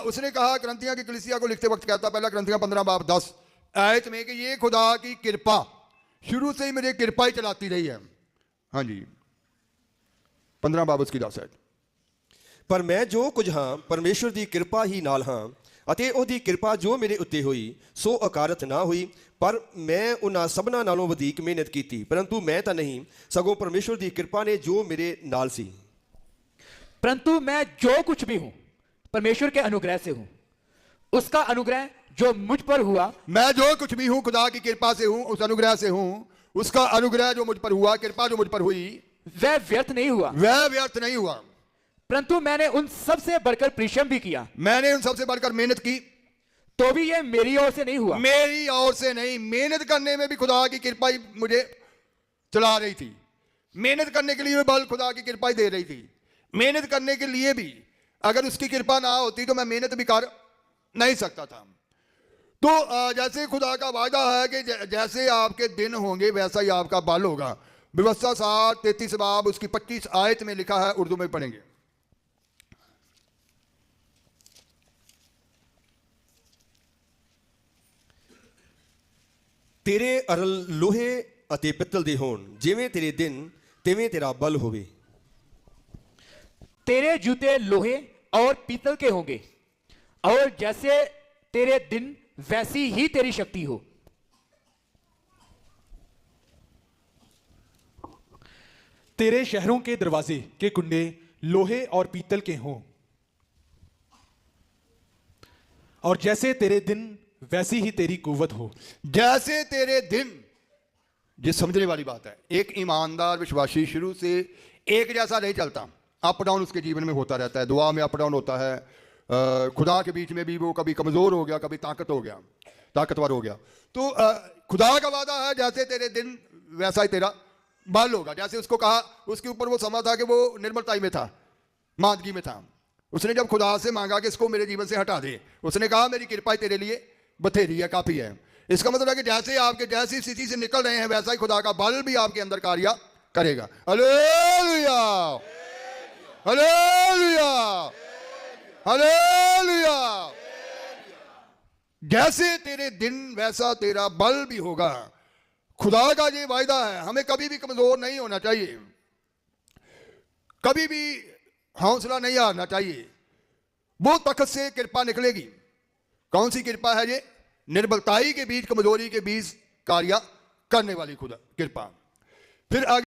उसने कहा करंथिया की कलीसिया को लिखते वक्त कहता, पहला करंथिया 15:10 आयत में, कि ये खुदा की कृपा शुरू से ही मेरी कृपा ही चलाती रही है। हाँ जी, 15:10 आयत। पर मैं जो कुछ हाँ परमेश्वर ਦੀ ਕਿਰਪਾ ਹੀ ਨਾਲ ਹਾਂ ਅਤੇ ਉਹਦੀ ਕਿਰਪਾ ਜੋ ਮੇਰੇ ਉੱਤੇ ਹੋਈ ਸੋ ਅਕਾਰਤ ਨਾ ਹੋਈ, ਪਰ ਮੈਂ ਉਹਨਾਂ ਸਭਨਾਂ ਨਾਲੋਂ ਵਧੇਕ ਮਿਹਨਤ ਕੀਤੀ, ਪਰੰਤु ਮੈਂ ਤਾਂ ਨਹੀਂ ਸਗੋਂ परमेश्वर ਦੀ ਕਿਰਪਾ ਨੇ ਜੋ ਮੇਰੇ ਨਾਲ ਸੀ। परंतु मैं जो कुछ भी हूं परमेश्वर के अनुग्रह से हूं, उसका अनुग्रह जो मुझ पर हुआ। मैं जो कुछ भी हूं खुदा की कृपा से हूं, उस अनुग्रह से हूं, उसका अनुग्रह जो मुझ पर हुआ, कृपा जो मुझ पर हुई, वह व्यर्थ नहीं हुआ, वह व्यर्थ नहीं हुआ। परंतु मैंने उन सबसे बढ़कर परिश्रम भी किया, मैंने उन सबसे बढ़कर मेहनत की, तो भी यह मेरी ओर से नहीं हुआ। मेरी ओर से नहीं, मेहनत करने में भी खुदा की कृपा ही मुझे चला रही थी। मेहनत करने के लिए भी बल खुदा की कृपा ही दे रही थी। मेहनत करने के लिए भी अगर उसकी कृपा ना होती तो मैं मेहनत भी कर नहीं सकता था। तो जैसे खुदा का वादा है कि जैसे आपके दिन होंगे वैसा ही आपका बल होगा। व्यवस्था 7:33 बाब उसकी 25 आयत में लिखा है, उर्दू में पढ़ेंगे। ਤੇਰੇ ਅਰਲ ਲੋਹੇ ਅਤੇ ਪਿੱਤਲ ਦੇ ਹੋਣ, ਜਿਵੇਂ ਤੇਰੇ ਦਿਨ ਤਿਵੇਂ ਤੇਰਾ ਬਲ ਹੋਵੇ। तेरे जूते लोहे और पीतल के होंगे, और जैसे तेरे दिन वैसी ही तेरी शक्ति हो। तेरे शहरों के दरवाजे के कुंडे लोहे और पीतल के हों, और जैसे तेरे दिन वैसी ही तेरी कुव्वत हो। जैसे तेरे दिन, ये समझने वाली बात है। एक ईमानदार विश्वासी शुरू से एक जैसा नहीं चलता, अप डाउन उसके जीवन में होता रहता है। दुआ में अप डाउन होता है, खुदा के बीच में भी वो कभी कमज़ोर हो गया, कभी ताकतवर हो गया। तो खुदा का वादा है जैसे तेरे दिन वैसा ही तेरा बल होगा। जैसे उसको कहा, उसके ऊपर वो समा था कि वो निर्मलताई में था, मादगी में था। उसने जब खुदा से मांगा कि इसको मेरे जीवन से हटा दे, उसने कहा मेरी कृपा तेरे लिए बथेरी है, काफ़ी है। इसका मतलब है कि जैसे आपके जैसी स्थिति से निकल रहे हैं वैसा ही खुदा का बल भी आपके अंदर कार्य करेगा। Hallelujah, hallelujah, hallelujah. जैसे तेरे दिन वैसा तेरा बल भी होगा। खुदा का ये वायदा है। हमें कभी भी कमजोर नहीं होना चाहिए, कभी भी हौसला नहीं हारना चाहिए। वो तख्त से कृपा निकलेगी। कौन सी कृपा है ये? निर्बलताई के बीच, कमजोरी के बीच कार्य करने वाली खुदा कृपा। फिर आगे